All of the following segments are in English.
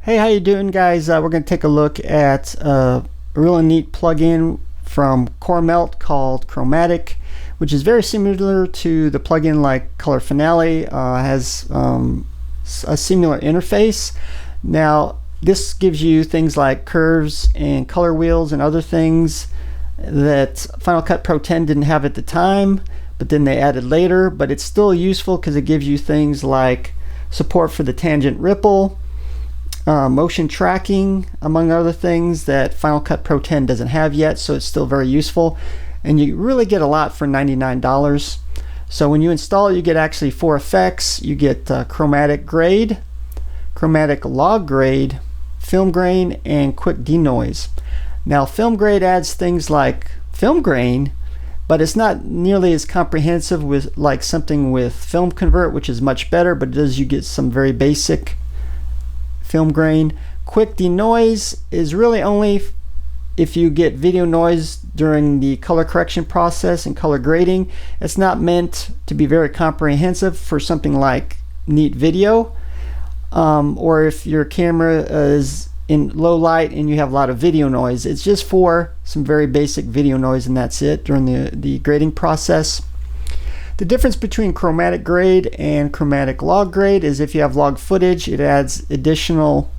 Hey, how you doing, guys? We're going to take a look at a really neat plugin from Coremelt called Chromatic, which is very similar to the plugin like Color Finale. Has a similar interface. Now, this gives you things like curves and color wheels and other things that Final Cut Pro 10 didn't have at the time, but then they added later. But it's still useful because it gives you things like support for the tangent ripple, motion tracking, among other things that Final Cut Pro 10 doesn't have yet, so it's still very useful. And you really get a lot for $99. So when you install it, you get actually 4 effects. You get chromatic grade, chromatic log grade, film grain, and quick denoise. Now, film grade adds things like film grain, but it's not nearly as comprehensive with like something with film convert, which is much better, but it does you get some very basic film grain. Quick denoise is really only if you get video noise during the color correction process and color grading. It's not meant to be very comprehensive for something like neat video, or if your camera is in low light and you have a lot of video noise. It's just for some very basic video noise, and that's it during the grading process. The difference between chromatic grade and chromatic log grade is if you have log footage, it adds additional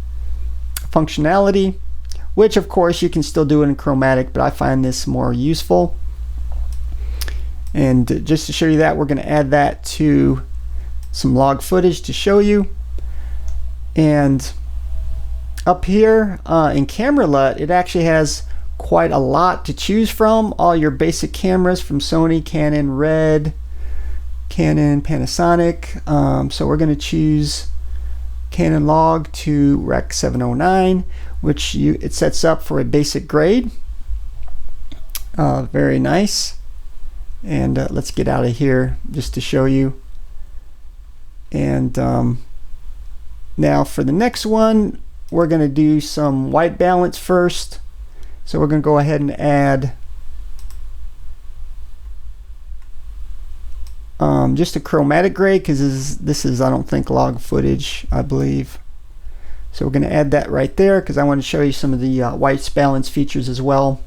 functionality, which of course you can still do it in chromatic, but I find this more useful. And just to show you that, we're going to add that to some log footage to show you. And up here in Camera LUT, it actually has quite a lot to choose from. All your basic cameras from Sony, Canon, Red, Canon, Panasonic. So we're going to choose Canon Log to Rec 709, which it sets up for a basic grade. Very nice. And let's get out of here just to show you. And now for the next one, we're going to do some white balance first. So we're going to go ahead and add just a chromatic grade, because this is I don't think log footage, I believe. So we're going to add that right there because I want to show you some of the white balance features as well.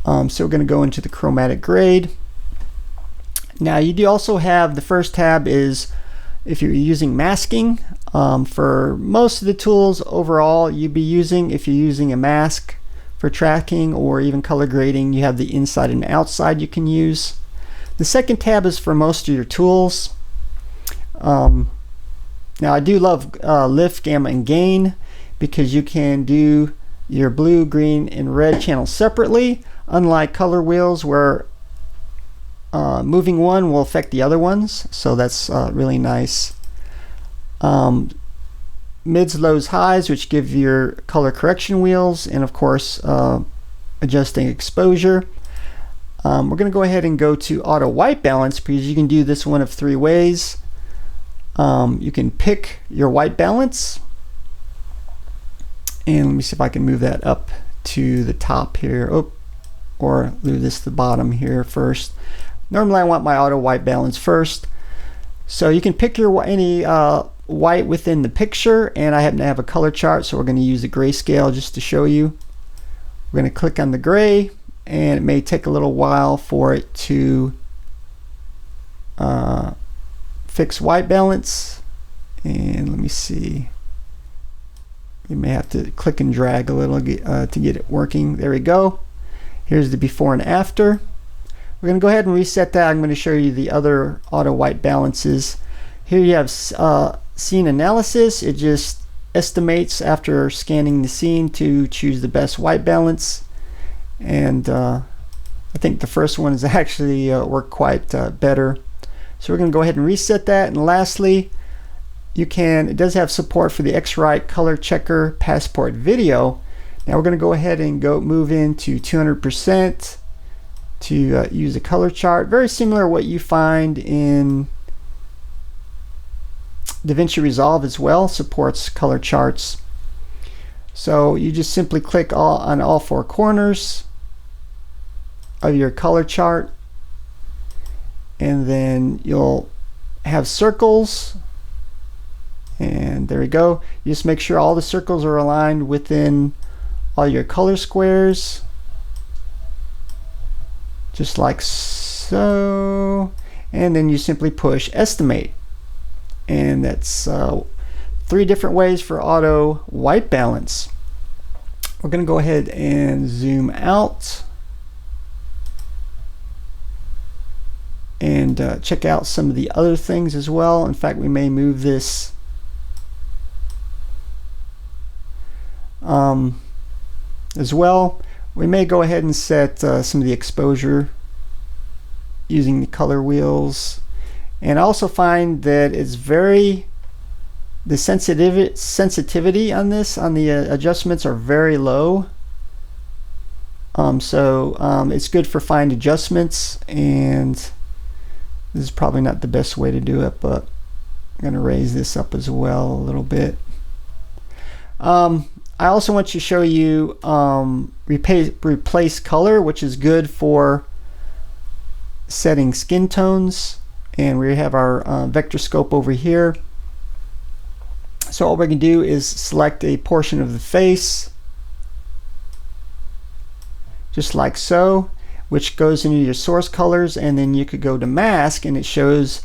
So we're going to go into the chromatic grade. Now you do also have the first tab is if you're using masking. For most of the tools overall you'd be using, if you're using a mask for tracking or even color grading, you have the inside and outside you can use. The second tab is for most of your tools. Now I do love lift, gamma, and gain because you can do your blue, green, and red channels separately, unlike color wheels where moving one will affect the other ones. So that's really nice. Mids, lows, highs, which give your color correction wheels, and of course adjusting exposure. We're going to go ahead and go to auto white balance because you can do this one of 3 ways. You can pick your white balance, and let me see if I can move that up to the top here, or move this to the bottom here first. Normally I want my auto white balance first. So you can pick your any white within the picture, and I happen to have a color chart, so we're going to use the grayscale just to show you. We're going to click on the gray, and it may take a little while for it to fix white balance. And let me see, you may have to click and drag a little to get it working. There we go. Here's the before and after. We're going to go ahead and reset that. I'm going to show you the other auto white balances. Here you have scene analysis. It just estimates after scanning the scene to choose the best white balance. And I think the first one is actually work quite better. So we're going to go ahead and reset that. And lastly, it does have support for the X-Rite color checker passport video. Now we're going to go ahead and move into 200% to use a color chart. Very similar to what you find in DaVinci Resolve as well, supports color charts. So you just simply click on all 4 corners of your color chart, and then you'll have circles And there we go. You just make sure all the circles are aligned within all your color squares, just like so, and then you simply push estimate. And that's 3 different ways for auto white balance. We're going to go ahead and zoom out and check out some of the other things as well. In fact, we may move this as well. We may go ahead and set some of the exposure using the color wheels. And I also find that it's the sensitivity on this, on the adjustments, are very low. It's good for fine adjustments, and this is probably not the best way to do it, but I'm going to raise this up as well a little bit. I also want to show you replace color, which is good for setting skin tones. And we have our vector scope over here. So all we can do is select a portion of the face, just like so, which goes into your source colors, and then you could go to mask and it shows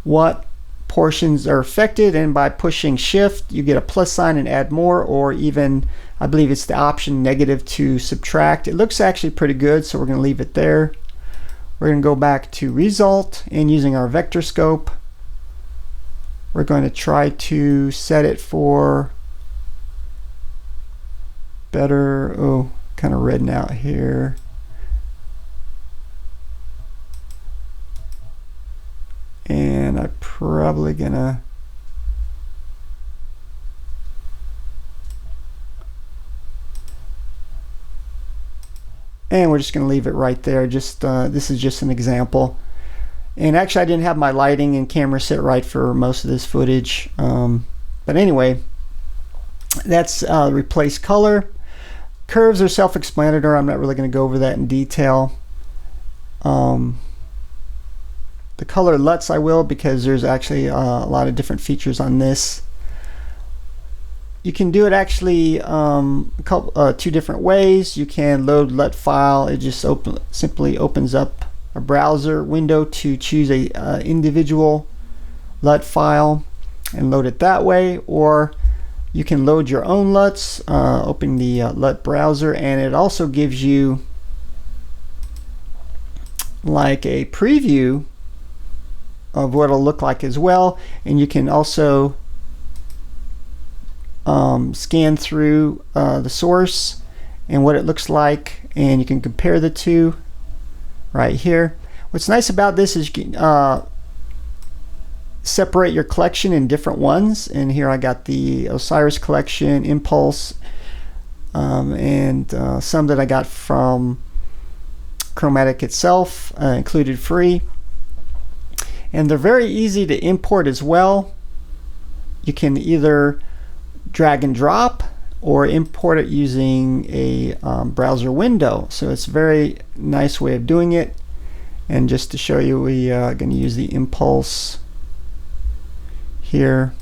what portions are affected, and by pushing shift you get a plus sign and add more, or even I believe it's the option negative to subtract. It looks actually pretty good, so we're going to leave it there. We're going to go back to result, and using our vector scope we're going to try to set it for better, kind of redden out here. And I'm probably gonna we're just gonna leave it right there. Just this is just an example. And actually I didn't have my lighting and camera set right for most of this footage. But anyway, that's replace color. Curves are self-explanatory. I'm not really going to go over that in detail. The color LUTs I will, because there's actually a lot of different features on this. You can do it actually 2 different ways. You can load LUT file. It just simply opens up a browser window to choose a individual LUT file and load it that way, or you can load your own LUTs, open the LUT browser, and it also gives you like a preview of what it'll look like as well. And you can also scan through the source and what it looks like, and you can compare the two right here. What's nice about this is you can separate your collection in different ones, and here I got the Osiris collection, Impulse, and some that I got from Chromatic itself, included free. And they're very easy to import as well. You can either drag and drop or import it using a browser window. So it's a very nice way of doing it. And just to show you, we are going to use the Impulse here.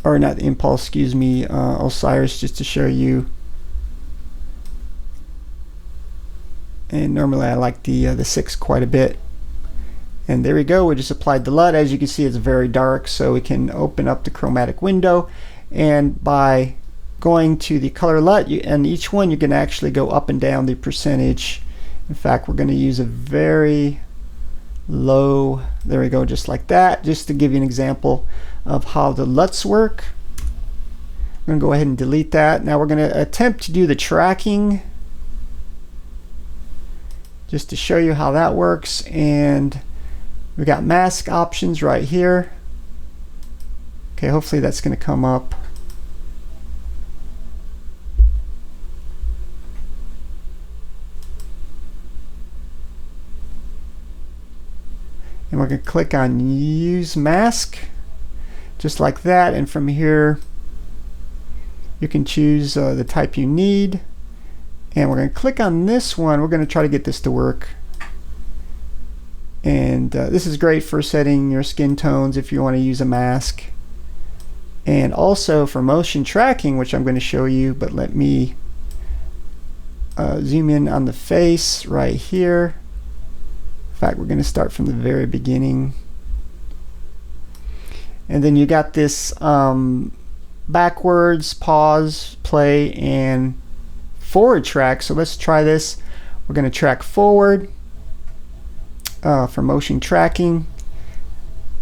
Or not the Impulse, excuse me, Osiris, just to show you. And normally I like the 6 quite a bit. And there we go, we just applied the LUT. As you can see, it's very dark, so we can open up the Chromatic window, and by going to the color LUT, and each one you can actually go up and down the percentage. In fact, we're going to use a very low, there we go, just like that, just to give you an example of how the LUTs work. I'm going to go ahead and delete that. Now we're going to attempt to do the tracking, just to show you how that works. And we got mask options right here. Okay, hopefully that's going to come up. And we're going to click on use mask, just like that. And from here you can choose the type you need. And we're going to click on this one. We're going to try to get this to work. And this is great for setting your skin tones if you want to use a mask. And also for motion tracking, which I'm going to show you, but let me zoom in on the face right here. In fact, we're going to start from the very beginning. And then you got this backwards, pause, play, and forward track. So let's try this. We're going to track forward for motion tracking,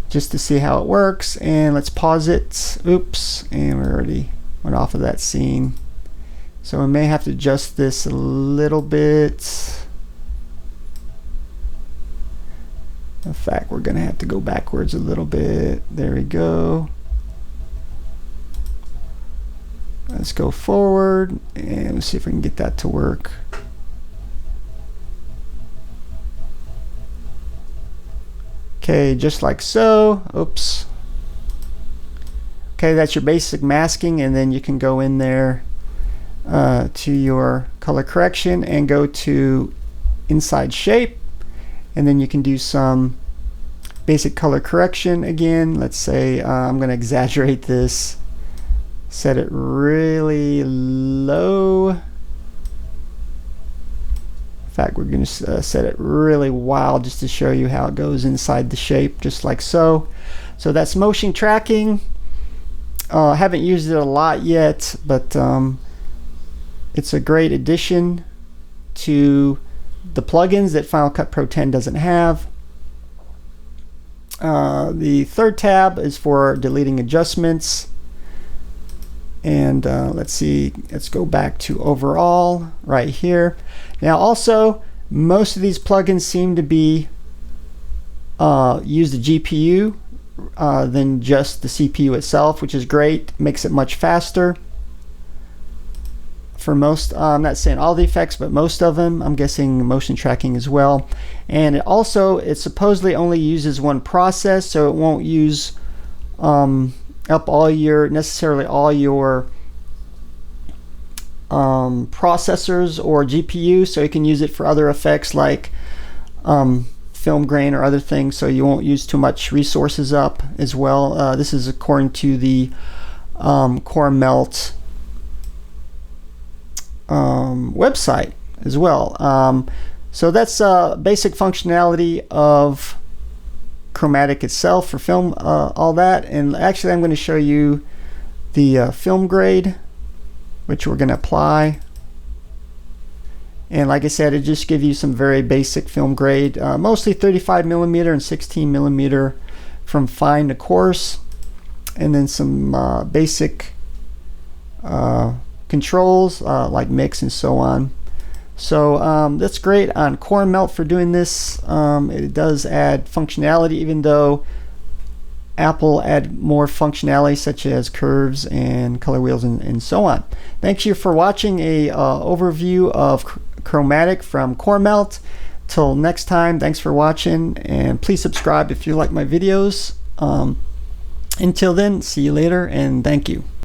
just to see how it works. And let's pause it. Oops, and we already went off of that scene. So we may have to adjust this a little bit. In fact, we're going to have to go backwards a little bit. There we go. Let's go forward and let's see if we can get that to work. Okay, just like so. Oops. Okay, that's your basic masking, and then you can go in there to your color correction and go to inside shape, and then you can do some basic color correction again. Let's say I'm going to exaggerate this, set it really low. In fact, we're going to set it really wild just to show you how it goes inside the shape, just like so. So that's motion tracking. I haven't used it a lot yet, but it's a great addition to the plugins that Final Cut Pro 10 doesn't have. The third tab is for deleting adjustments. And let's see, let's go back to overall right here. Now also, most of these plugins seem to be use the GPU than just the CPU itself, which is great. Makes it much faster. For most, I'm not saying all the effects, but most of them, I'm guessing motion tracking as well. And it supposedly only uses one process, so it won't use up necessarily all your processors or GPU, so you can use it for other effects like film grain or other things, so you won't use too much resources up as well. This is according to the Coremelt website as well. So that's basic functionality of Chromatic itself for film, all that. And actually I'm going to show you the film grade, which we're going to apply. And like I said, it just gives you some very basic film grade, mostly 35mm and 16mm from fine to coarse, and then some basic controls like mix and so on. So that's great on Coremelt for doing this. It does add functionality, even though Apple add more functionality such as curves and color wheels and so on. Thank you for watching a overview of Chromatic from Coremelt. Till next time, thanks for watching, and please subscribe if you like my videos. Until then, see you later, and thank you.